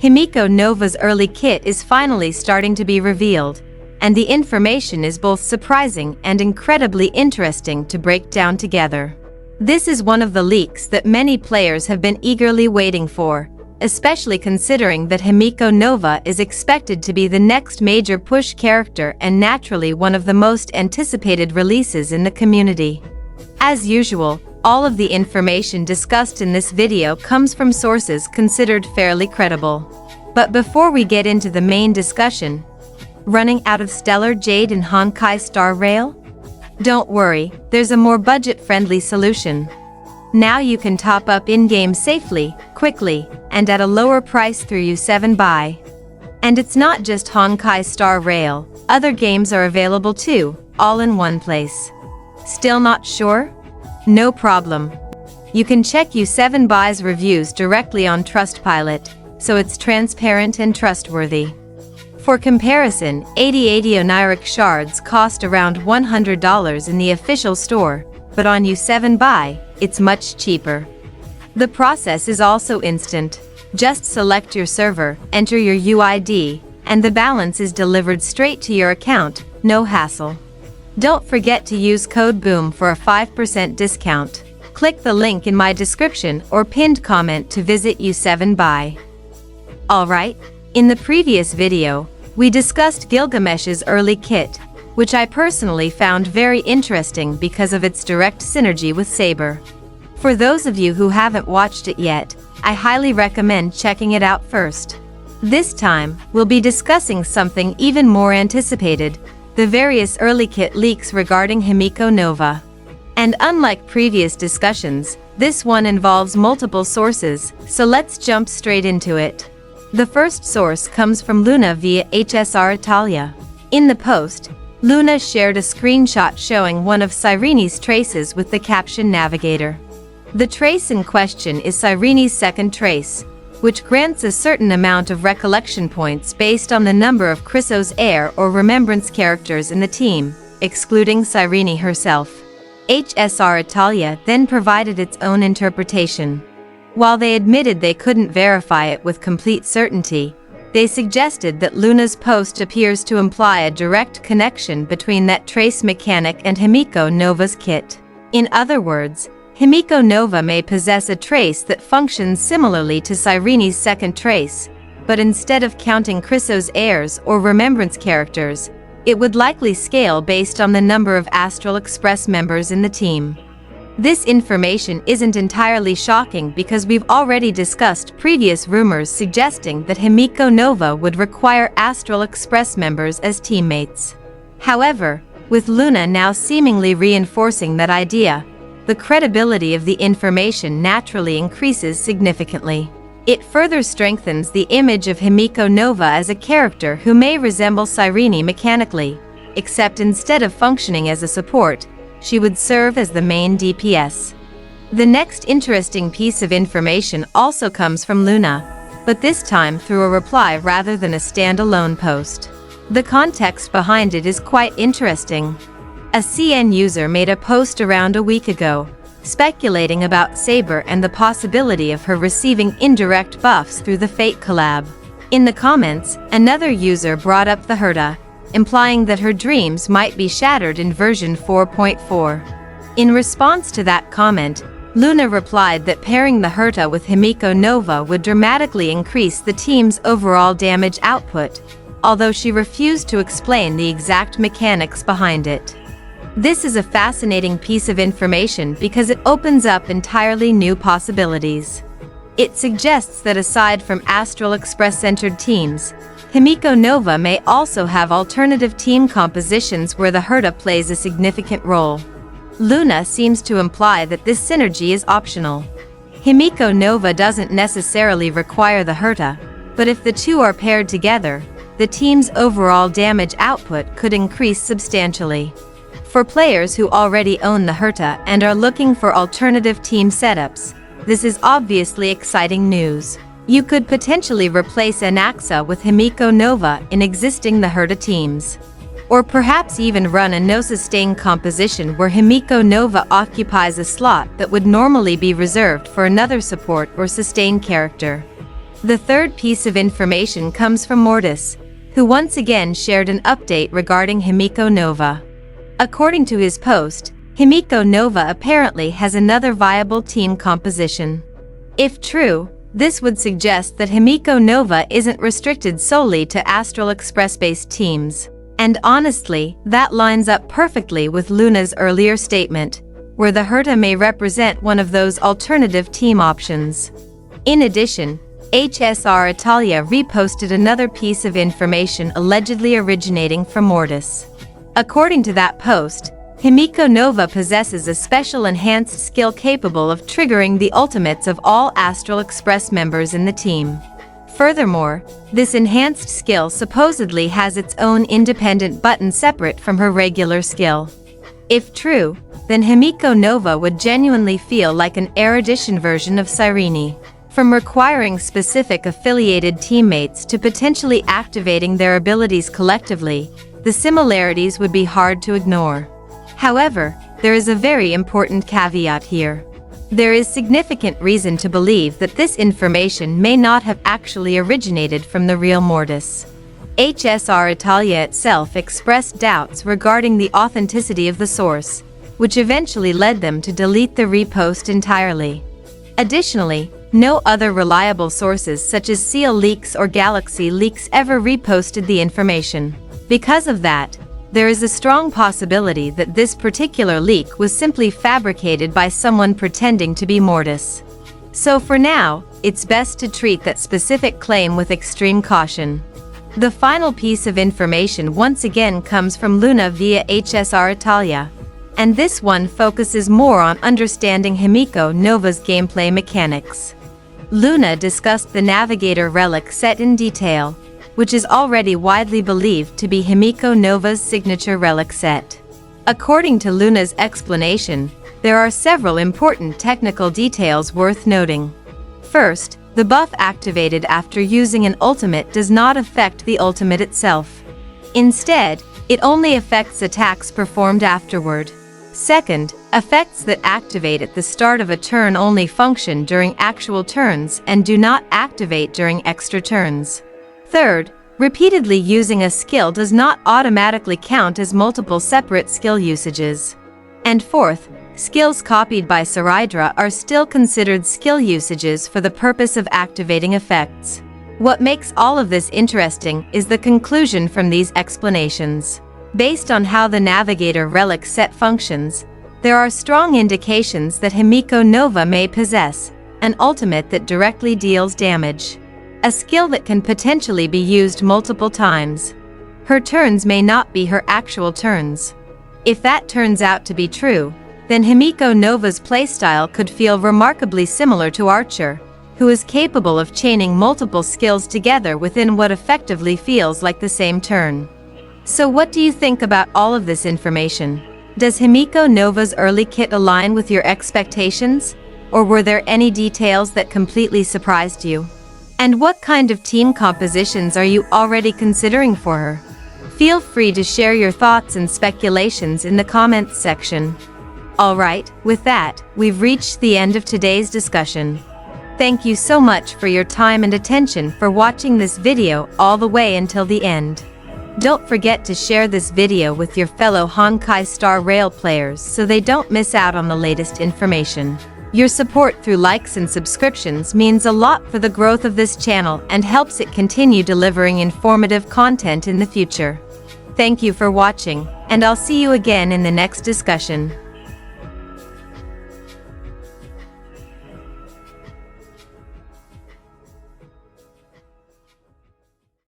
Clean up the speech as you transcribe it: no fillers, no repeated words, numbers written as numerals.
Himeko Nova's early kit is finally starting to be revealed, and the information is both surprising and incredibly interesting to break down together. This is one of the leaks that many players have been eagerly waiting for, especially considering that Himeko Nova is expected to be the next major push character and naturally one of the most anticipated releases in the community. As usual, all of the information discussed in this video comes from sources considered fairly credible. But before we get into the main discussion, running out of Stellar Jade and Honkai starrail? Don't worry, there's a more budget-friendly solution. Now you can top up in-game safely, quickly, and at a lower price through U7 Buy. And it's not just Honkai starrail, other games are available too, all in one place. Still not sure? No problem. You can check U7 Buy's reviews directly on Trustpilot, so it's transparent and trustworthy. For comparison, 80 oniric shards cost around $100 in the official store, but on U7 Buy, it's much cheaper. The process is also instant. Just select your server, enter your UID, and the balance is delivered straight to your account, no hassle. Don't forget to use code BOOM for a 5% discount. Click the link in my description or pinned comment to visit U7 Buy. Alright, in the previous video, we discussed Gilgamesh's early kit, which I personally found very interesting because of its direct synergy with Saber. For those of you who haven't watched it yet, I highly recommend checking it out first. This time, we'll be discussing something even more anticipated, the various early kit leaks regarding Himeko Nova. And unlike previous discussions, this one involves multiple sources, so let's jump straight into it. The first source comes from Luna via HSR Italia. In the post, Luna shared a screenshot showing one of Cyrene's traces with the caption Navigator. The trace in question is Cyrene's second trace, which grants a certain amount of recollection points based on the number of Chrysos heir or remembrance characters in the team, excluding Cyrene herself. HSR Italia then provided its own interpretation. While they admitted they couldn't verify it with complete certainty, they suggested that Luna's post appears to imply a direct connection between that trace mechanic and Himeko Nova's kit. In other words, Himeko Nova may possess a trace that functions similarly to Cyrene's second trace, but instead of counting Chrysos heirs or remembrance characters, it would likely scale based on the number of Astral Express members in the team. This information isn't entirely shocking because we've already discussed previous rumors suggesting that Himeko Nova would require Astral Express members as teammates. However, with Luna now seemingly reinforcing that idea, the credibility of the information naturally increases significantly. It further strengthens the image of Himeko Nova as a character who may resemble Cyrene mechanically, except instead of functioning as a support, she would serve as the main DPS. The next interesting piece of information also comes from Luna, but this time through a reply rather than a standalone post. The context behind it is quite interesting. A CN user made a post around a week ago, speculating about Saber and the possibility of her receiving indirect buffs through the Fate collab. In the comments, another user brought up the Herta, implying that her dreams might be shattered in version 4.4. In response to that comment, Luna replied that pairing the Herta with Himeko Nova would dramatically increase the team's overall damage output, although she refused to explain the exact mechanics behind it. This is a fascinating piece of information because it opens up entirely new possibilities. It suggests that aside from Astral Express-centered teams, Himeko Nova may also have alternative team compositions where the Herta plays a significant role. Luna seems to imply that this synergy is optional. Himeko Nova doesn't necessarily require the Herta, but if the two are paired together, the team's overall damage output could increase substantially. For players who already own the Herta and are looking for alternative team setups, this is obviously exciting news. You could potentially replace Anaxa with Himeko Nova in existing the Herta teams. Or perhaps even run a no-sustain composition where Himeko Nova occupies a slot that would normally be reserved for another support or sustain character. The third piece of information comes from Mortis, who once again shared an update regarding Himeko Nova. According to his post, Himeko Nova apparently has another viable team composition. If true, this would suggest that Himeko Nova isn't restricted solely to Astral Express-based teams. And honestly, that lines up perfectly with Luna's earlier statement, where the Herta may represent one of those alternative team options. In addition, HSR Italia reposted another piece of information allegedly originating from Mortis. According to that post, Himeko Nova possesses a special enhanced skill capable of triggering the ultimates of all Astral Express members in the team. Furthermore, this enhanced skill supposedly has its own independent button separate from her regular skill. If true, then Himeko Nova would genuinely feel like an erudition version of Cyrene. From requiring specific affiliated teammates to potentially activating their abilities collectively, the similarities would be hard to ignore. However, there is a very important caveat here. There is significant reason to believe that this information may not have actually originated from the real Mortis. HSR Italia itself expressed doubts regarding the authenticity of the source, which eventually led them to delete the repost entirely. Additionally, no other reliable sources such as Seal Leaks or Galaxy Leaks ever reposted the information. Because of that, there is a strong possibility that this particular leak was simply fabricated by someone pretending to be Mortis. So for now, it's best to treat that specific claim with extreme caution. The final piece of information once again comes from Luna via HSR Italia, and this one focuses more on understanding Himeko Nova's gameplay mechanics. Luna discussed the Navigator relic set in detail, which is already widely believed to be Himeko Nova's signature relic set. According to Luna's explanation, there are several important technical details worth noting. First, the buff activated after using an ultimate does not affect the ultimate itself. Instead, it only affects attacks performed afterward. Second, effects that activate at the start of a turn only function during actual turns and do not activate during extra turns. Third, repeatedly using a skill does not automatically count as multiple separate skill usages. And fourth, skills copied by Saridra are still considered skill usages for the purpose of activating effects. What makes all of this interesting is the conclusion from these explanations. Based on how the Navigator relic set functions, there are strong indications that Himeko Nova may possess an ultimate that directly deals damage. A skill that can potentially be used multiple times. Her turns may not be her actual turns. If that turns out to be true, then Himeko Nova's playstyle could feel remarkably similar to Archer, who is capable of chaining multiple skills together within what effectively feels like the same turn. So what do you think about all of this information? Does Himeko Nova's early kit align with your expectations? Or were there any details that completely surprised you? And what kind of team compositions are you already considering for her? Feel free to share your thoughts and speculations in the comments section. Alright, with that, we've reached the end of today's discussion. Thank you so much for your time and attention for watching this video all the way until the end. Don't forget to share this video with your fellow Honkai Star Rail players so they don't miss out on the latest information. Your support through likes and subscriptions means a lot for the growth of this channel and helps it continue delivering informative content in the future. Thank you for watching, and I'll see you again in the next discussion.